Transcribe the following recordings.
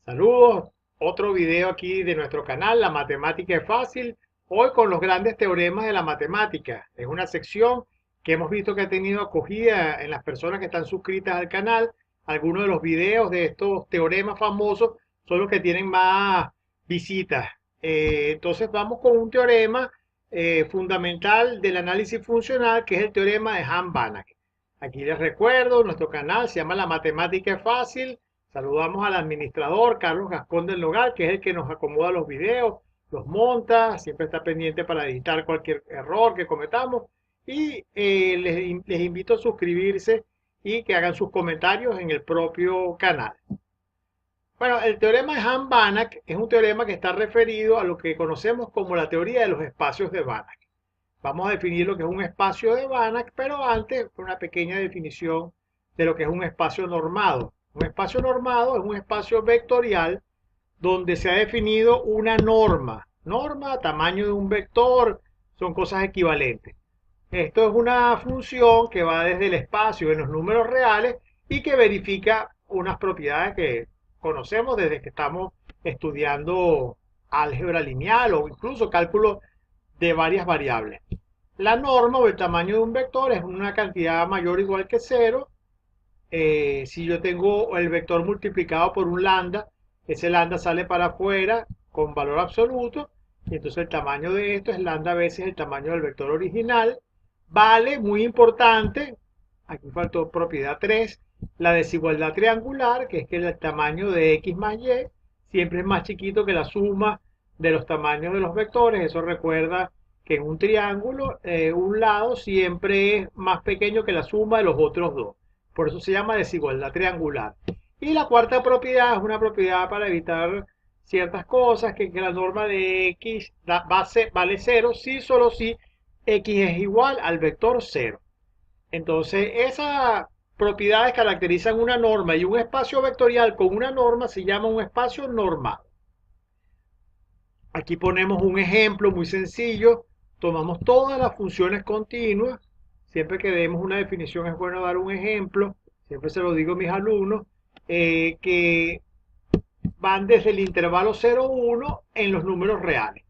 Saludos, otro video aquí de nuestro canal, La Matemática es Fácil, hoy con los grandes teoremas de la matemática. Es una sección que hemos visto que ha tenido acogida en las personas que están suscritas al canal. Algunos de los videos de estos teoremas famosos son los que tienen más visitas. Entonces vamos con un teorema fundamental del análisis funcional, que es el teorema de Hahn-Banach. Aquí les recuerdo, nuestro canal se llama La Matemática es Fácil. Saludamos al administrador Carlos Gascón del Nogal, que es el que nos acomoda los videos, los monta, siempre está pendiente para editar cualquier error que cometamos. Y les invito a suscribirse y que hagan sus comentarios en el propio canal. Bueno, el teorema de Hahn-Banach es un teorema que está referido a lo que conocemos como la teoría de los espacios de Banach. Vamos a definir lo que es un espacio de Banach, pero antes una pequeña definición de lo que es un espacio normado. Un espacio normado es un espacio vectorial donde se ha definido una norma. Norma, tamaño de un vector, son cosas equivalentes. Esto es una función que va desde el espacio en los números reales y que verifica unas propiedades que conocemos desde que estamos estudiando álgebra lineal o incluso cálculo de varias variables. La norma o el tamaño de un vector es una cantidad mayor o igual que cero. Si yo tengo el vector multiplicado por un lambda, ese lambda sale para afuera con valor absoluto, y entonces el tamaño de esto es lambda veces el tamaño del vector original. Vale, muy importante, aquí faltó propiedad 3, la desigualdad triangular, que es que el tamaño de x más y siempre es más chiquito que la suma de los tamaños de los vectores. Eso recuerda que en un triángulo un lado siempre es más pequeño que la suma de los otros dos. Por eso se llama desigualdad triangular. Y la cuarta propiedad es una propiedad para evitar ciertas cosas, que la norma de x vale 0 si solo si x es igual al vector 0. Entonces, esas propiedades caracterizan una norma, y un espacio vectorial con una norma se llama un espacio normado. Aquí ponemos un ejemplo muy sencillo. Tomamos todas las funciones continuas. Siempre que demos una definición es bueno dar un ejemplo. Siempre se lo digo a mis alumnos, que van desde el intervalo 0, 1 en los números reales.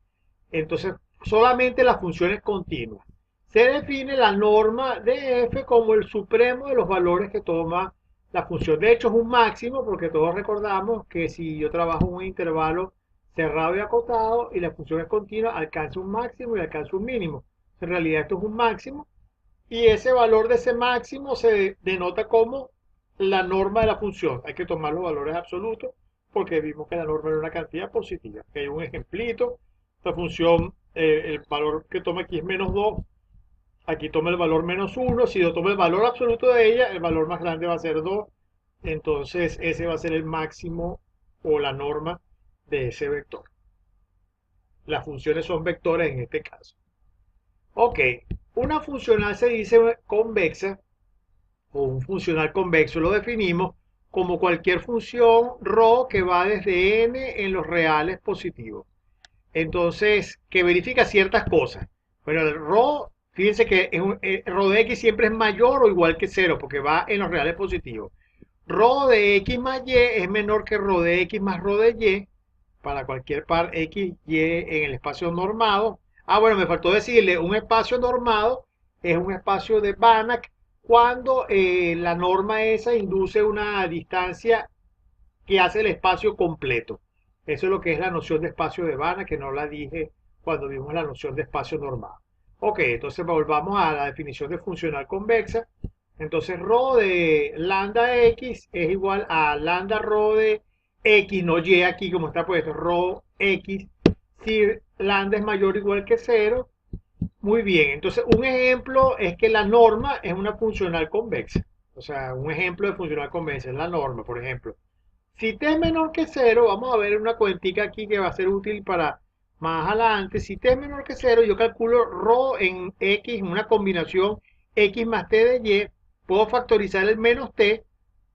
Entonces, solamente las funciones continuas. Se define la norma de f como el supremo de los valores que toma la función. De hecho, es un máximo, porque todos recordamos que si yo trabajo en un intervalo cerrado y acotado y la función es continua, alcanza un máximo y alcanza un mínimo. En realidad esto es un máximo, y ese valor de ese máximo se denota como la norma de la función. Hay que tomar los valores absolutos porque vimos que la norma era una cantidad positiva. Aquí hay un ejemplito. Esta función, el valor que toma aquí es menos 2. Aquí toma el valor menos 1. Si yo tomo el valor absoluto de ella, el valor más grande va a ser 2. Entonces ese va a ser el máximo o la norma de ese vector. Las funciones son vectores en este caso. Ok, una funcional se dice convexa, o un funcional convexo lo definimos como cualquier función ρ que va desde n en los reales positivos. Entonces, que verifica ciertas cosas. Bueno, el ρ, fíjense que ρ de x siempre es mayor o igual que 0 porque va en los reales positivos. Ρ de x más y es menor que ρ de x más ρ de y para cualquier par x, y en el espacio normado. Ah, bueno, me faltó decirle, un espacio normado es un espacio de Banach cuando la norma esa induce una distancia que hace el espacio completo. Eso es lo que es la noción de espacio de Banach, que no la dije cuando vimos la noción de espacio normado. Ok, entonces volvamos a la definición de funcional convexa. Entonces, ρ de lambda x es igual a lambda ρ de x, no y aquí como está puesto, ρ x, si lambda es mayor o igual que 0. Muy bien, entonces un ejemplo es que la norma es una funcional convexa. O sea, un ejemplo de funcional convexa es la norma, por ejemplo. Si t es menor que 0, vamos a ver una cuentica aquí que va a ser útil para más adelante. Si t es menor que 0, yo calculo ρ en x, en una combinación x más t de y. Puedo factorizar el menos t,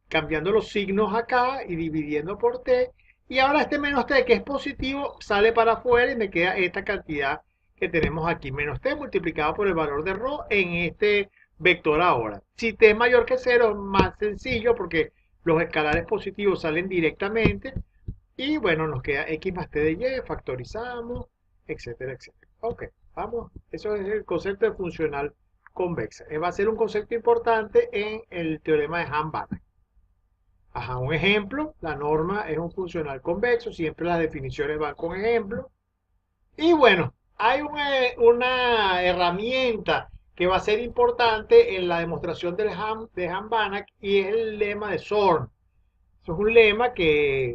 cambiando los signos acá y dividiendo por t. Y ahora este menos t, que es positivo, sale para afuera y me queda esta cantidad que tenemos aquí, menos t multiplicado por el valor de ρ en este vector ahora. Si t es mayor que 0, es más sencillo porque los escalares positivos salen directamente. Y bueno, nos queda x más t de y, factorizamos, etcétera, etcétera. Ok, vamos, eso es el concepto de funcional convexa. Va a ser un concepto importante en el teorema de Hahn-Banach. Ajá, un ejemplo, la norma es un funcional convexo, siempre las definiciones van con ejemplos. Y bueno, hay una herramienta que va a ser importante en la demostración de Hahn-Banach y es el lema de Zorn. Eso es un lema que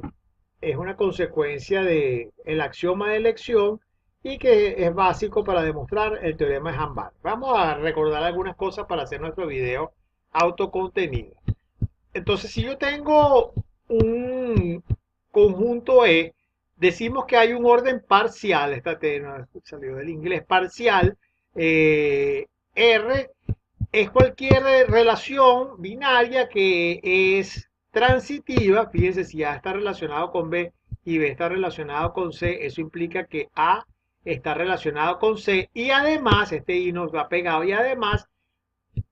es una consecuencia del axioma de elección y que es básico para demostrar el teorema de Hahn-Banach. Vamos a recordar algunas cosas para hacer nuestro video autocontenido. Entonces, si yo tengo un conjunto E, decimos que hay un orden parcial, esta no, salió del inglés, parcial, R es cualquier relación binaria que es transitiva. Fíjense, si A está relacionado con B y B está relacionado con C, eso implica que A está relacionado con C y además, este I nos va pegado, y además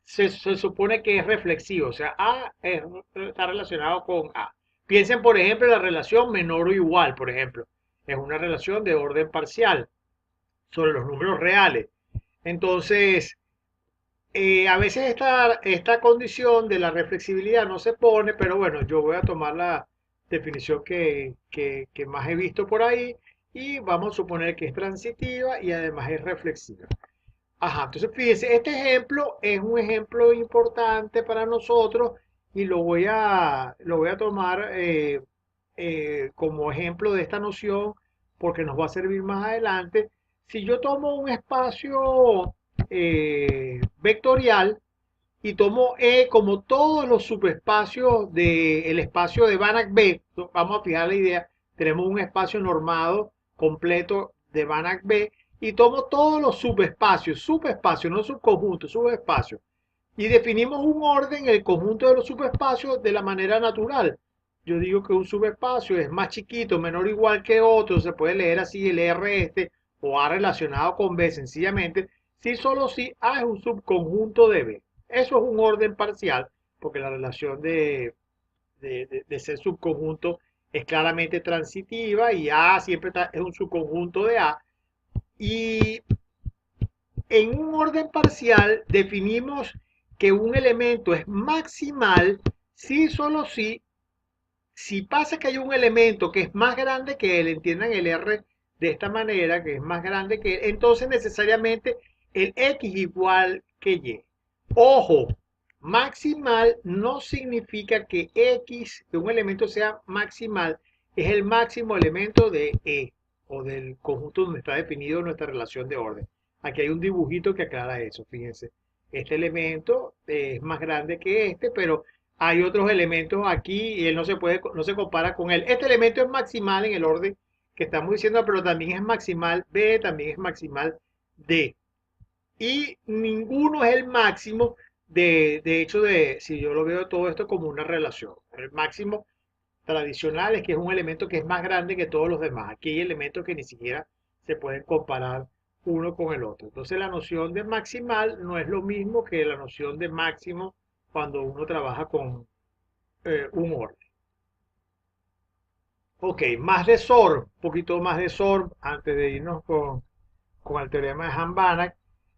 se supone que es reflexivo, o sea, está relacionado con A. Piensen, por ejemplo, en la relación menor o igual, por ejemplo. Es una relación de orden parcial sobre los números reales. Entonces, a veces esta condición de la reflexibilidad no se pone, pero bueno, yo voy a tomar la definición que más he visto por ahí y vamos a suponer que es transitiva y además es reflexiva. Ajá, entonces fíjense, este ejemplo es un ejemplo importante para nosotros y lo voy a tomar como ejemplo de esta noción porque nos va a servir más adelante. Si yo tomo un espacio vectorial y tomo E como todos los subespacios del espacio de Banach B, vamos a fijar la idea, tenemos un espacio normado completo de Banach B y tomo todos los subespacios, no subconjuntos, subespacios, y definimos un orden en el conjunto de los subespacios de la manera natural. Yo digo que un subespacio es más chiquito, menor o igual que otro, se puede leer así el R este o A relacionado con B sencillamente, si solo si A es un subconjunto de B. Eso es un orden parcial, porque la relación de ser subconjunto es claramente transitiva y A siempre es un subconjunto de A. Y en un orden parcial definimos que un elemento es maximal si solo si pasa que hay un elemento que es más grande que él, entiendan el R de esta manera, que es más grande que él, entonces necesariamente el X igual que Y. Ojo, maximal no significa que X, que un elemento sea maximal, es el máximo elemento de E o del conjunto donde está definido nuestra relación de orden. Aquí hay un dibujito que aclara eso, fíjense. Este elemento es más grande que este, pero hay otros elementos aquí y él no se compara con él. Este elemento es maximal en el orden que estamos diciendo, pero también es maximal B, también es maximal D. Y ninguno es el máximo de hecho, si yo lo veo todo esto como una relación. El máximo tradicional es que es un elemento que es más grande que todos los demás. Aquí hay elementos que ni siquiera se pueden comparar uno con el otro. Entonces la noción de maximal no es lo mismo que la noción de máximo cuando uno trabaja con un orden. Ok, más de SOR, un poquito más de SOR antes de irnos con el teorema de Hahn-Banach.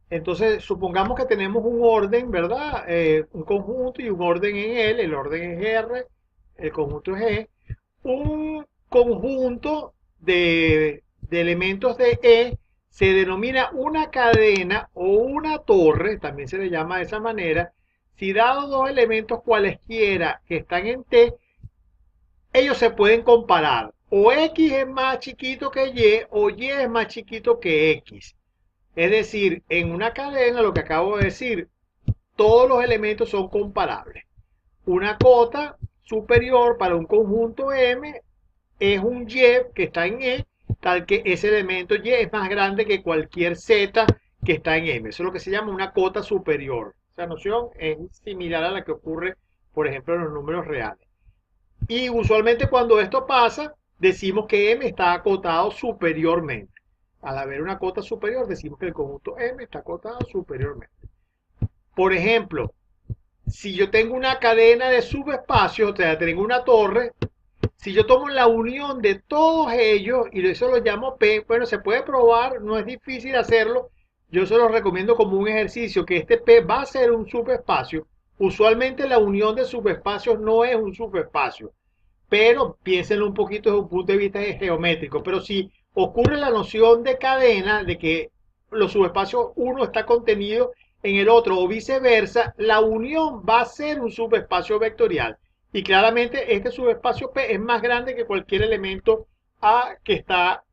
Entonces, supongamos que tenemos un orden, ¿verdad? Un conjunto y un orden en él. El orden es R, el conjunto es E. Un conjunto de elementos de E se denomina una cadena o una torre, también se le llama de esa manera, si dados dos elementos cualesquiera que están en T, ellos se pueden comparar. O X es más chiquito que Y o Y es más chiquito que X. Es decir, en una cadena, lo que acabo de decir, todos los elementos son comparables. Una cota superior para un conjunto M es un Y que está en E, tal que ese elemento Y es más grande que cualquier Z que está en M. Eso es lo que se llama una cota superior. Esa noción es similar a la que ocurre, por ejemplo, en los números reales. Y usualmente cuando esto pasa, decimos que M está acotado superiormente. Al haber una cota superior, decimos que el conjunto M está acotado superiormente. Por ejemplo, si yo tengo una cadena de subespacios, o sea, tengo una torre, Si yo tomo la unión de todos ellos y eso lo llamo P, bueno, se puede probar, no es difícil hacerlo. Yo se los recomiendo como un ejercicio, que este P va a ser un subespacio. Usualmente la unión de subespacios no es un subespacio, pero piénsenlo un poquito desde un punto de vista geométrico. Pero si ocurre la noción de cadena, de que los subespacios uno está contenido en el otro o viceversa, la unión va a ser un subespacio vectorial. Y claramente este subespacio P es más grande que cualquier elemento A que está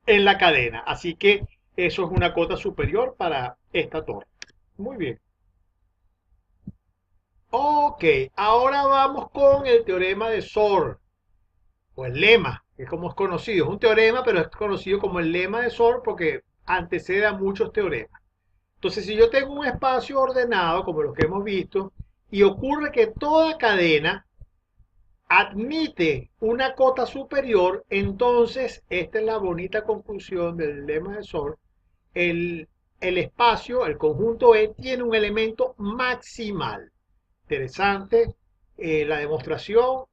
en la cadena. Así que eso es una cota superior para esta torre. Muy bien. Ok, ahora vamos con el teorema de Shor, o el lema, que es como es conocido. Es un teorema, pero es conocido como el lema de Shor porque antecede a muchos teoremas. Entonces, si yo tengo un espacio ordenado, como los que hemos visto, y ocurre que toda cadena admite una cota superior, entonces esta es la bonita conclusión del lema de Shor. El espacio, el conjunto E, tiene un elemento maximal. Interesante. La demostración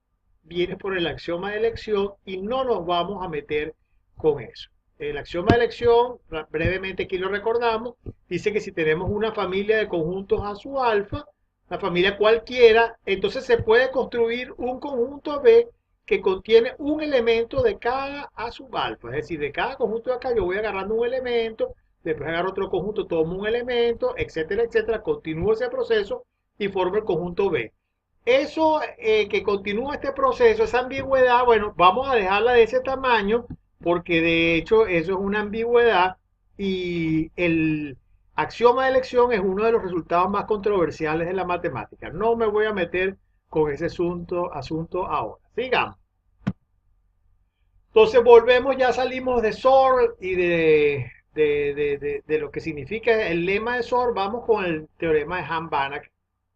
viene por el axioma de elección y no nos vamos a meter con eso. El axioma de elección, brevemente aquí lo recordamos, dice que si tenemos una familia de conjuntos A sub alfa, la familia cualquiera, entonces se puede construir un conjunto B que contiene un elemento de cada A sub alfa. Es decir, de cada conjunto de acá yo voy agarrando un elemento, después agarro otro conjunto, tomo un elemento, etcétera, etcétera, continúo ese proceso y formo el conjunto B. Eso que continúa este proceso, esa ambigüedad, bueno, vamos a dejarla de ese tamaño porque de hecho eso es una ambigüedad y el axioma de elección es uno de los resultados más controversiales de la matemática. No me voy a meter con ese asunto ahora. Sigamos. Entonces volvemos, ya salimos de Shor y de lo que significa el lema de Shor, vamos con el teorema de Hahn-Banach,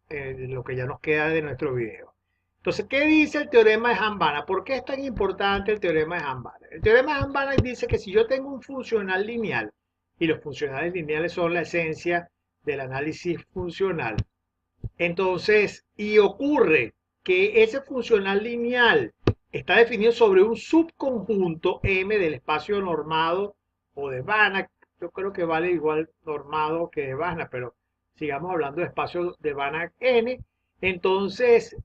lo que ya nos queda de nuestro video. Entonces, ¿qué dice el teorema de Hahn-Banach? ¿Por qué es tan importante el teorema de Hahn-Banach? El teorema de Hahn-Banach dice que si yo tengo un funcional lineal, y los funcionales lineales son la esencia del análisis funcional, entonces, y ocurre que ese funcional lineal está definido sobre un subconjunto M del espacio normado o de Banach. Yo creo que vale igual normado que de Banach, pero sigamos hablando de espacio de Banach N. Entonces,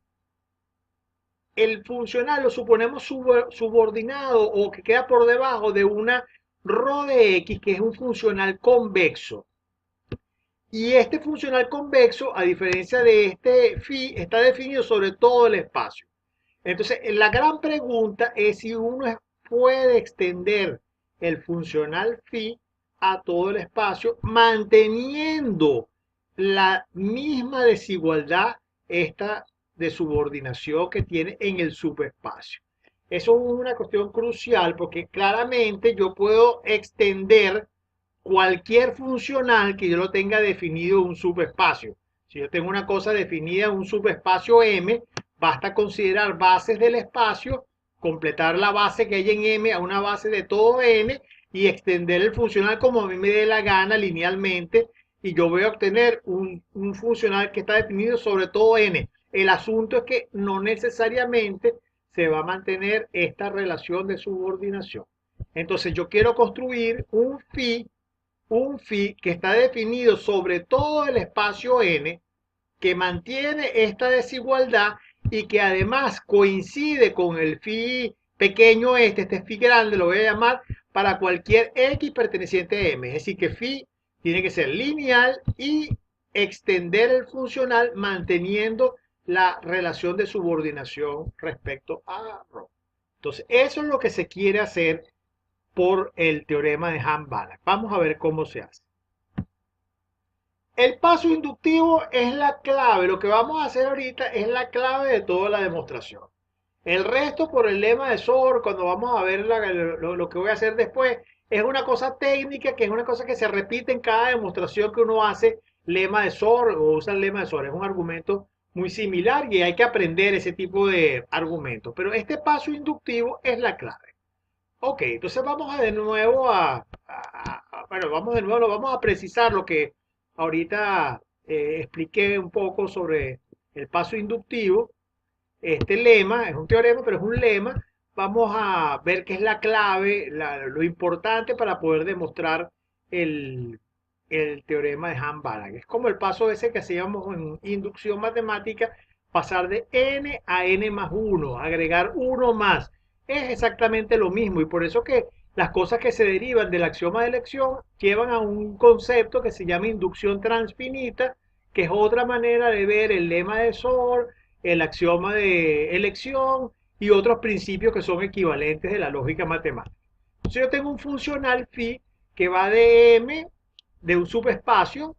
el funcional lo suponemos subordinado o que queda por debajo de una ρ de X, que es un funcional convexo. Y este funcional convexo, a diferencia de este phi, está definido sobre todo el espacio. Entonces, la gran pregunta es si uno puede extender el funcional phi a todo el espacio manteniendo la misma desigualdad esta de subordinación que tiene en el subespacio. Eso es una cuestión crucial porque claramente yo puedo extender cualquier funcional que yo lo tenga definido un subespacio. Si yo tengo una cosa definida en un subespacio M, basta considerar bases del espacio, completar la base que hay en M a una base de todo N y extender el funcional como a mí me dé la gana linealmente y yo voy a obtener un funcional que está definido sobre todo N. El asunto es que no necesariamente se va a mantener esta relación de subordinación. Entonces yo quiero construir un phi que está definido sobre todo el espacio N, que mantiene esta desigualdad y que además coincide con el phi pequeño este phi grande, lo voy a llamar, para cualquier X perteneciente a M. Es decir, que phi tiene que ser lineal y extender el funcional manteniendo la relación de subordinación respecto a ρ. Entonces, eso es lo que se quiere hacer por el teorema de Hahn-Banach. Vamos a ver cómo se hace. El paso inductivo es la clave. Lo que vamos a hacer ahorita es la clave de toda la demostración. El resto, por el lema de Shor, cuando vamos a ver lo que voy a hacer después, es una cosa técnica, que es una cosa que se repite en cada demostración que uno hace, lema de Shor o usa el lema de Shor. Es un argumento muy similar y hay que aprender ese tipo de argumentos. Pero este paso inductivo es la clave. Ok, entonces vamos de nuevo bueno, vamos de nuevo, vamos a precisar lo que ahorita expliqué un poco sobre el paso inductivo. este lema, es un teorema, pero es un lema, vamos a ver qué es la clave, lo importante para poder demostrar el, el teorema de Hahn-Banach. Es como el paso ese que hacíamos en inducción matemática, pasar de n a n más 1, agregar uno más. Es exactamente lo mismo y por eso que las cosas que se derivan del axioma de elección llevan a un concepto que se llama inducción transfinita, que es otra manera de ver el lema de Shor, el axioma de elección y otros principios que son equivalentes de la lógica matemática. Entonces yo tengo un funcional phi que va de m, de un subespacio,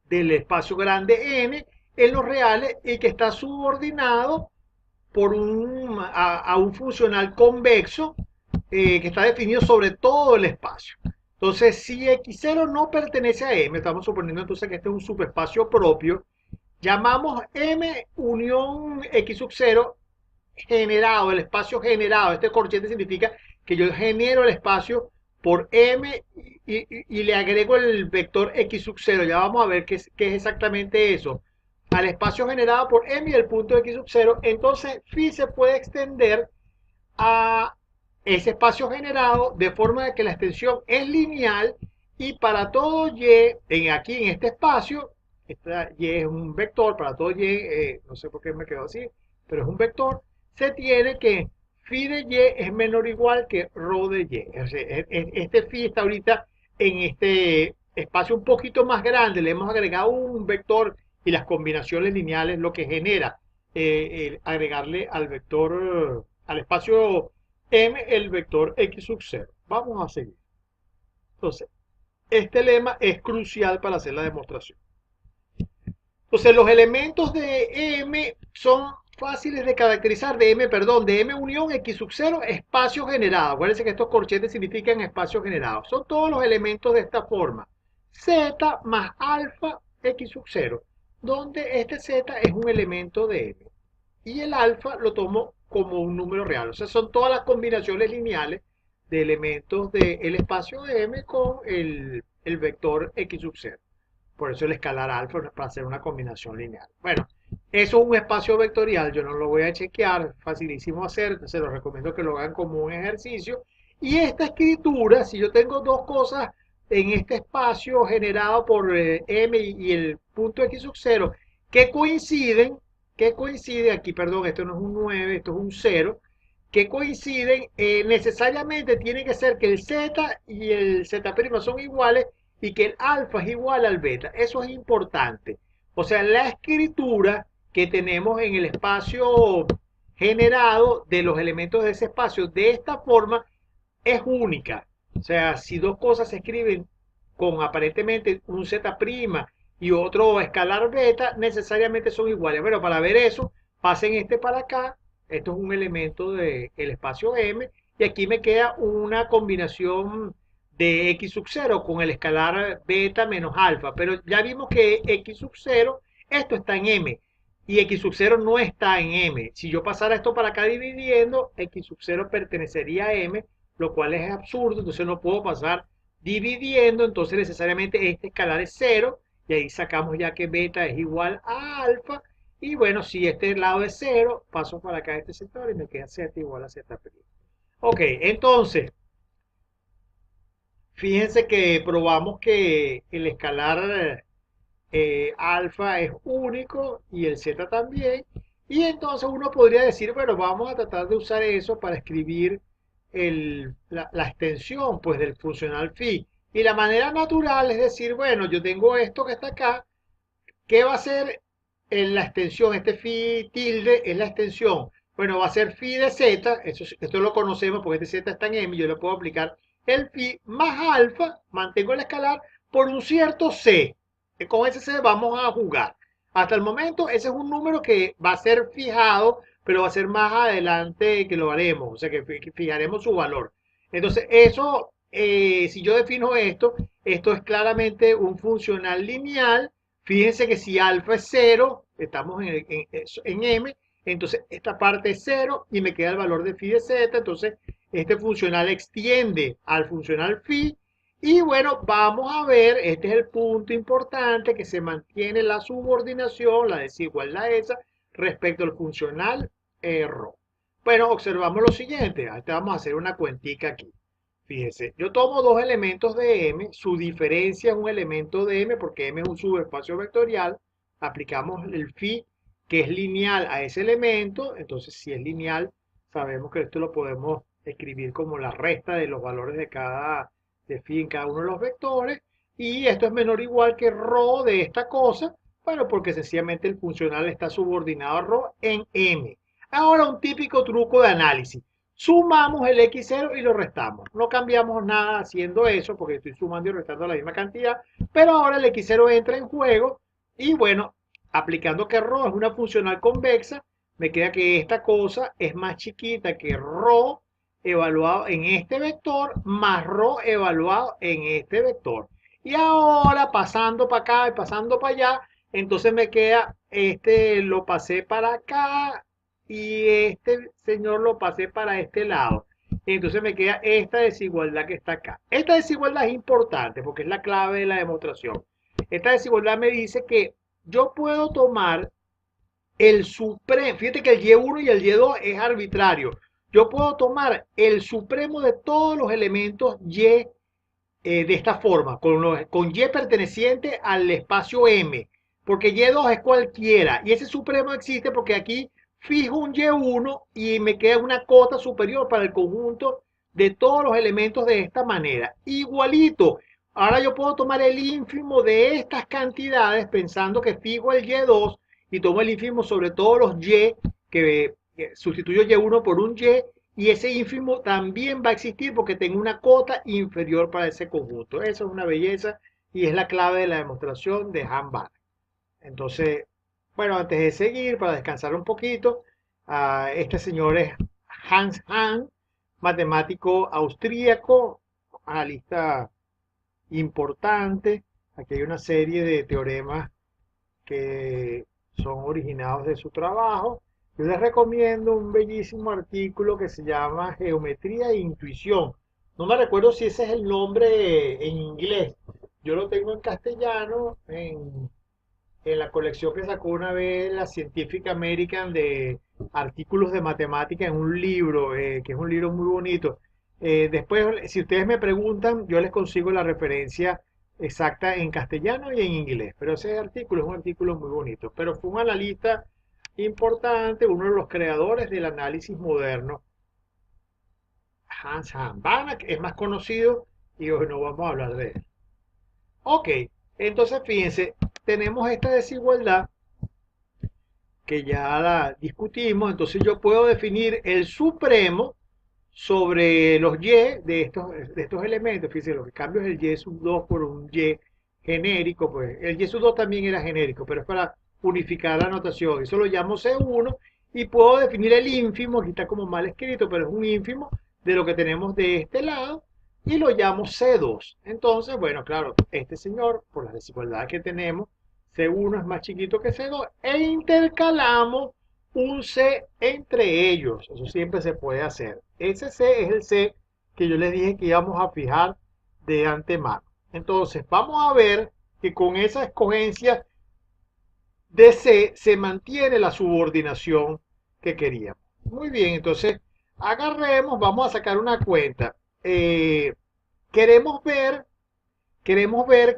del espacio grande n, en los reales y que está subordinado a un funcional convexo que está definido sobre todo el espacio. Entonces, si x0 no pertenece a M, estamos suponiendo entonces que este es un subespacio propio, llamamos M unión x sub 0 generado, el espacio generado. Este corchete significa que yo genero el espacio por M y le agrego el vector x sub 0. Ya vamos a ver qué es exactamente eso. Al espacio generado por M y el punto x sub 0. Entonces, phi se puede extender a ese espacio generado de forma de que la extensión es lineal y para todo y, aquí en este espacio, esta y es un vector, para todo y, no sé por qué me quedó así, pero es un vector, se tiene que phi de y es menor o igual que rho de y. O sea, este phi está ahorita en este espacio un poquito más grande, le hemos agregado un vector y las combinaciones lineales lo que genera agregarle al vector, al espacio M, el vector x sub 0. Vamos a seguir. Entonces, este lema es crucial para hacer la demostración. Entonces, los elementos de M son fáciles de caracterizar, de M unión X sub 0, espacio generado. Acuérdense que estos corchetes significan espacio generado. Son todos los elementos de esta forma. Z más alfa X sub 0, donde este Z es un elemento de M. Y el alfa lo tomo como un número real. O sea, son todas las combinaciones lineales de elementos del espacio de M con el vector X sub 0. Por eso el escalar alfa es para hacer una combinación lineal. Bueno, eso es un espacio vectorial, yo no lo voy a chequear, facilísimo hacer, se lo recomiendo que lo hagan como un ejercicio. Y esta escritura, si yo tengo dos cosas en este espacio generado por M y el punto X sub 0 que coinciden, aquí, perdón, esto no es un 9, esto es un 0, que coinciden, necesariamente tiene que ser que el Z y el Z' son iguales y que el alfa es igual al beta. Eso es importante. O sea, la escritura que tenemos en el espacio generado de los elementos de ese espacio de esta forma es única. O sea, si dos cosas se escriben con aparentemente un Z' y otro escalar beta, necesariamente son iguales. Bueno, para ver eso, pasen este para acá. Esto es un elemento del espacio M. Y aquí me queda una combinación de x sub 0 con el escalar beta menos alfa. Pero ya vimos que x sub 0, esto está en M. Y x sub 0 no está en M. Si yo pasara esto para acá dividiendo, x sub 0 pertenecería a M, lo cual es absurdo. Entonces no puedo pasar dividiendo. Entonces necesariamente este escalar es 0. Y ahí sacamos ya que beta es igual a alfa. Y bueno, si este lado es 0, paso para acá este sector y me queda z igual a z'. Ok, entonces, fíjense que probamos que el escalar alfa es único y el z también. Y entonces uno podría decir, bueno, vamos a tratar de usar eso para escribir la extensión pues, del funcional phi. Y la manera natural es decir, bueno, yo tengo esto que está acá, ¿qué va a ser en la extensión? Este phi tilde es la extensión. Bueno, va a ser phi de z, esto lo conocemos porque este z está en m, yo le puedo aplicar el phi más alfa, mantengo el escalar, por un cierto c. Con ese c vamos a jugar. Hasta el momento ese es un número que va a ser fijado, pero va a ser más adelante que lo haremos, o sea que fijaremos su valor. Entonces eso, si yo defino esto es claramente un funcional lineal. Fíjense que si alfa es 0, estamos en M, entonces esta parte es 0 y me queda el valor de phi de z, entonces este funcional extiende al funcional phi. Y bueno, vamos a ver, este es el punto importante, que se mantiene la subordinación, la desigualdad esa, respecto al funcional ρ. Bueno, observamos lo siguiente. Ahorita vamos a hacer una cuentica aquí. Fíjense, yo tomo dos elementos de M, su diferencia es un elemento de M porque M es un subespacio vectorial, aplicamos el phi que es lineal a ese elemento, entonces si es lineal, sabemos que esto lo podemos escribir como la resta de los valores de phi en cada uno de los vectores, y esto es menor o igual que ρ de esta cosa, bueno, porque sencillamente el funcional está subordinado a ρ en M. Ahora un típico truco de análisis. Sumamos el x0 y lo restamos. No cambiamos nada haciendo eso porque estoy sumando y restando la misma cantidad, pero ahora el x0 entra en juego y bueno, aplicando que ρ es una funcional convexa, me queda que esta cosa es más chiquita que ρ evaluado en este vector más ρ evaluado en este vector. Y ahora pasando para acá y pasando para allá, entonces me queda este lo pasé para acá y este señor lo pasé para este lado. Entonces me queda esta desigualdad que está acá. Esta desigualdad es importante porque es la clave de la demostración. Esta desigualdad me dice que yo puedo tomar el supremo, fíjate que el Y1 y el Y2 es arbitrario. Yo puedo tomar el supremo de todos los elementos Y de esta forma, con Y perteneciente al espacio M, porque Y2 es cualquiera, y ese supremo existe porque aquí fijo un Y1 y me queda una cota superior para el conjunto de todos los elementos de esta manera. Igualito, ahora yo puedo tomar el ínfimo de estas cantidades pensando que fijo el Y2 y tomo el ínfimo sobre todos los Y, que sustituyo Y1 por un y ese ínfimo también va a existir porque tengo una cota inferior para ese conjunto. Eso es una belleza y es la clave de la demostración de Hahn-Banach. Entonces, bueno, antes de seguir, para descansar un poquito, este señor es Hans Hahn, matemático austríaco, analista importante. Aquí hay una serie de teoremas que son originados de su trabajo. Yo les recomiendo un bellísimo artículo que se llama Geometría e Intuición. No me recuerdo si ese es el nombre en inglés. Yo lo tengo en castellano en la colección que sacó una vez la Scientific American de artículos de matemática en un libro, que es un libro muy bonito. Después, si ustedes me preguntan, yo les consigo la referencia exacta en castellano y en inglés. Pero ese artículo es un artículo muy bonito. Pero fue un analista importante, uno de los creadores del análisis moderno, Hans Hahn. Banach es más conocido y hoy no vamos a hablar de él. Ok, entonces fíjense, tenemos esta desigualdad que ya la discutimos, entonces yo puedo definir el supremo sobre los y de estos elementos. Fíjense, lo que cambio es el y sub 2 por un y genérico, pues el y sub 2 también era genérico, pero es para unificar la notación. Eso lo llamo C1 y puedo definir el ínfimo, aquí está como mal escrito, pero es un ínfimo de lo que tenemos de este lado y lo llamo C2. Entonces, bueno, claro, este señor, por las desigualdades que tenemos, C1 es más chiquito que C2 e intercalamos un C entre ellos. Eso siempre se puede hacer. Ese C es el C que yo les dije que íbamos a fijar de antemano. Entonces, vamos a ver que con esa escogencia de C se mantiene la subordinación que queríamos. Muy bien, entonces agarremos, vamos a sacar una cuenta. Queremos ver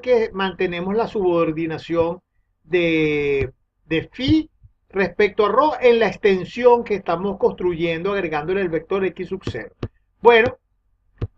que mantenemos la subordinación de phi respecto a ρ en la extensión que estamos construyendo agregándole el vector x sub 0. Bueno,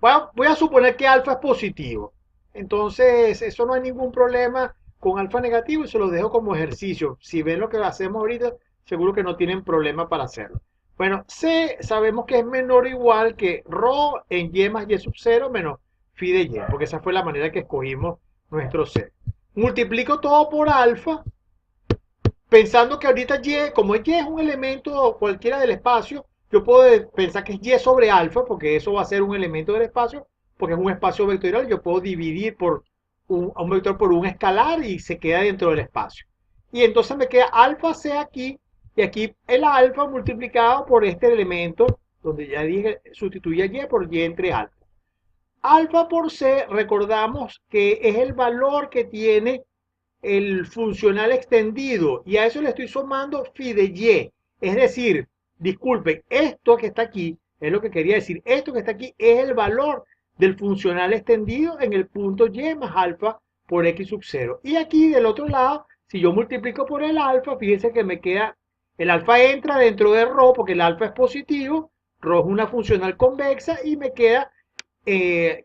voy a suponer que alfa es positivo. Entonces, eso no hay ningún problema con alfa negativo y se los dejo como ejercicio. Si ven lo que hacemos ahorita, seguro que no tienen problema para hacerlo. Bueno, C sabemos que es menor o igual que ρ en y más y sub 0 menos phi de y, porque esa fue la manera que escogimos nuestro C. Multiplico todo por alfa, pensando que ahorita y, como y es un elemento cualquiera del espacio, yo puedo pensar que es y sobre alfa, porque eso va a ser un elemento del espacio, porque es un espacio vectorial, yo puedo dividir por un vector por un escalar y se queda dentro del espacio. Y entonces me queda alfa c aquí, y aquí el alfa multiplicado por este elemento, donde ya dije, sustituye a y por y entre alfa. Alfa por c, recordamos que es el valor que tiene el funcional extendido y a eso le estoy sumando phi de y. Es decir, disculpen, esto que está aquí, es lo que quería decir, esto que está aquí es el valor del funcional extendido en el punto y más alfa por x sub 0. Y aquí del otro lado, si yo multiplico por el alfa, fíjense que me queda, el alfa entra dentro de ρ porque el alfa es positivo, ρ es una funcional convexa y me queda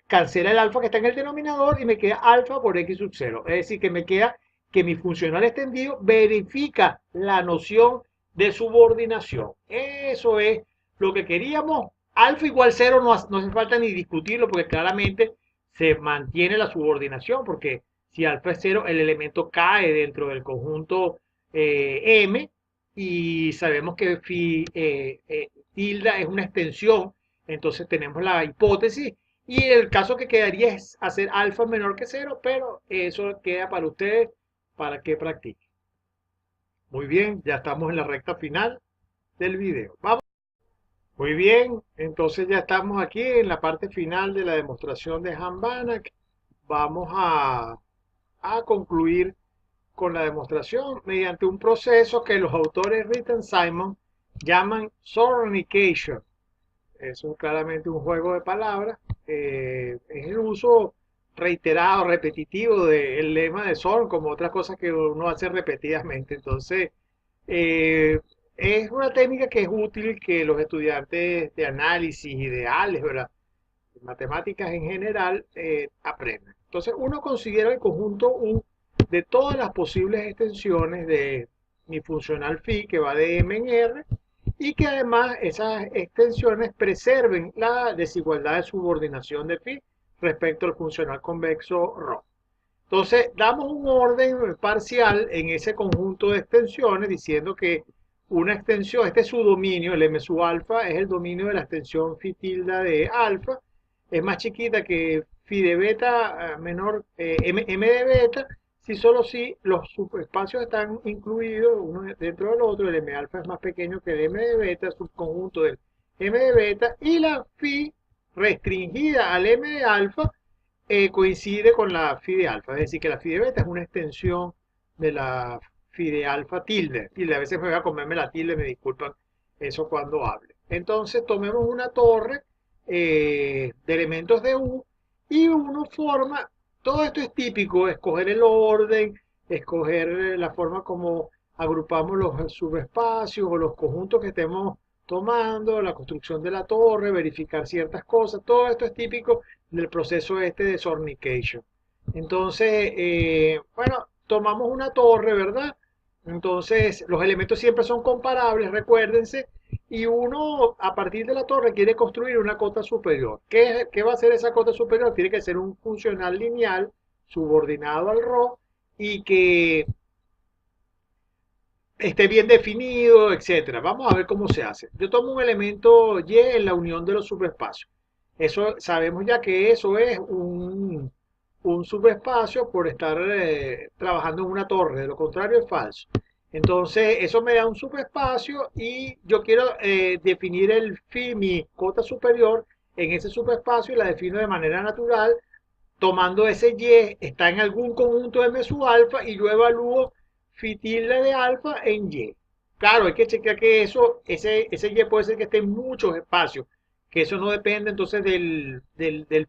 cancela el alfa que está en el denominador y me queda alfa por x sub 0. Es decir, que me queda que mi funcional extendido verifica la noción de subordinación. Eso es lo que queríamos. Alfa igual 0 no hace falta ni discutirlo porque claramente se mantiene la subordinación porque si alfa es 0 el elemento cae dentro del conjunto M y sabemos que phi, tilde es una extensión, entonces tenemos la hipótesis y el caso que quedaría es hacer alfa menor que 0, pero eso queda para ustedes para que practiquen. Muy bien, ya estamos en la recta final del video. Vamos. Muy bien, entonces ya estamos aquí en la parte final de la demostración de Han-Banach. Vamos a concluir con la demostración mediante un proceso que los autores Ritten-Simon llaman Zornication. Eso es claramente un juego de palabras. Es el uso reiterado, repetitivo del lema de Zorn, como otras cosas que uno hace repetidamente. Entonces, eh, es una técnica que es útil que los estudiantes de análisis y de álgebra, de matemáticas en general, aprendan. Entonces, uno considera el conjunto U de todas las posibles extensiones de mi funcional phi, que va de M en R, y que además esas extensiones preserven la desigualdad de subordinación de phi respecto al funcional convexo ρ. Entonces, damos un orden parcial en ese conjunto de extensiones diciendo que una extensión, este es su dominio, el M sub alfa es el dominio de la extensión phi tilde de alfa, es más chiquita que phi de beta menor M de beta, si solo si los subespacios están incluidos uno dentro del otro, el M alfa es más pequeño que el M de beta, subconjunto del M de beta, y la phi restringida al M de alfa coincide con la phi de alfa, es decir, que la phi de beta es una extensión de la phi de alfa tilde. A veces me voy a comerme la tilde, me disculpan eso cuando hable. Entonces tomemos una torre de elementos de U y uno forma, todo esto es típico, escoger el orden, escoger la forma como agrupamos los subespacios o los conjuntos que estemos tomando, la construcción de la torre, verificar ciertas cosas, todo esto es típico del proceso este de Zornication. Entonces, bueno, tomamos una torre, ¿verdad? Entonces, los elementos siempre son comparables, recuérdense, y uno a partir de la torre quiere construir una cota superior. ¿Qué va a ser esa cota superior? Tiene que ser un funcional lineal subordinado al ρ y que esté bien definido, etcétera. Vamos a ver cómo se hace. Yo tomo un elemento y en la unión de los subespacios. Eso sabemos ya que eso es un subespacio por estar trabajando en una torre, de lo contrario es falso. Entonces, eso me da un subespacio y yo quiero definir el phi, mi cota superior, en ese subespacio y la defino de manera natural, tomando ese y, está en algún conjunto de M sub alfa y yo evalúo phi tilde de alfa en y. Claro, hay que chequear que ese y puede ser que esté en muchos espacios, que eso no depende entonces del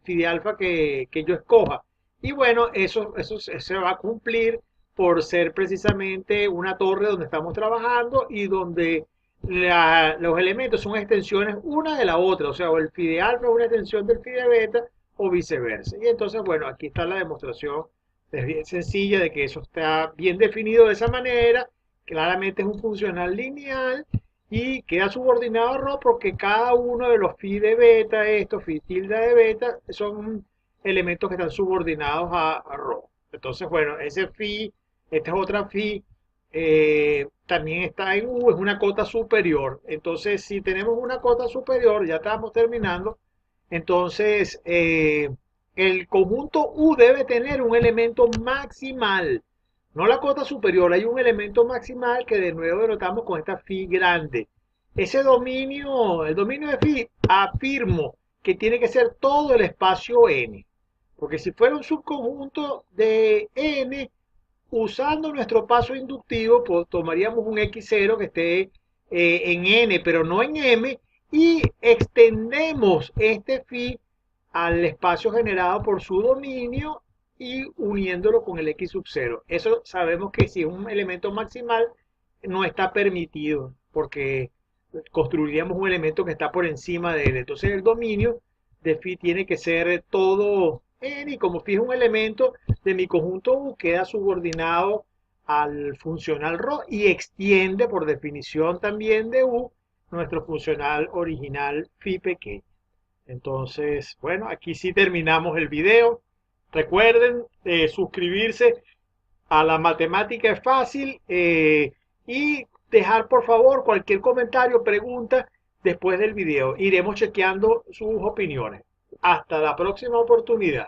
phi de alfa que yo escoja. Y bueno, eso se va a cumplir por ser precisamente una torre donde estamos trabajando y donde los elementos son extensiones una de la otra, o sea, o el phi de alfa es una extensión del phi de beta o viceversa. Y entonces, bueno, aquí está la demostración, es bien sencilla de que eso está bien definido de esa manera, claramente es un funcional lineal y queda subordinado a ρ porque cada uno de los phi de beta, estos phi tilde de beta, son elementos que están subordinados a ρ. Entonces, bueno, ese phi, esta es otra phi, también está en U, es una cota superior. Entonces, si tenemos una cota superior, ya estamos terminando, entonces el conjunto U debe tener un elemento maximal, no la cota superior, hay un elemento maximal que de nuevo denotamos con esta phi grande. Ese dominio, el dominio de phi, afirmo que tiene que ser todo el espacio n. Porque si fuera un subconjunto de n, usando nuestro paso inductivo, pues, tomaríamos un x0 que esté en n, pero no en m, y extendemos este phi al espacio generado por su dominio y uniéndolo con el x sub 0. Eso sabemos que si es un elemento maximal no está permitido porque construiríamos un elemento que está por encima de él. Entonces el dominio de phi tiene que ser todo n, y como phi es un elemento de mi conjunto U, queda subordinado al funcional ρ y extiende por definición también de U nuestro funcional original phi pequeño. Entonces, bueno, aquí sí terminamos el video. Recuerden suscribirse a La Matemática es Fácil, y dejar por favor cualquier comentario, pregunta después del video. Iremos chequeando sus opiniones. Hasta la próxima oportunidad.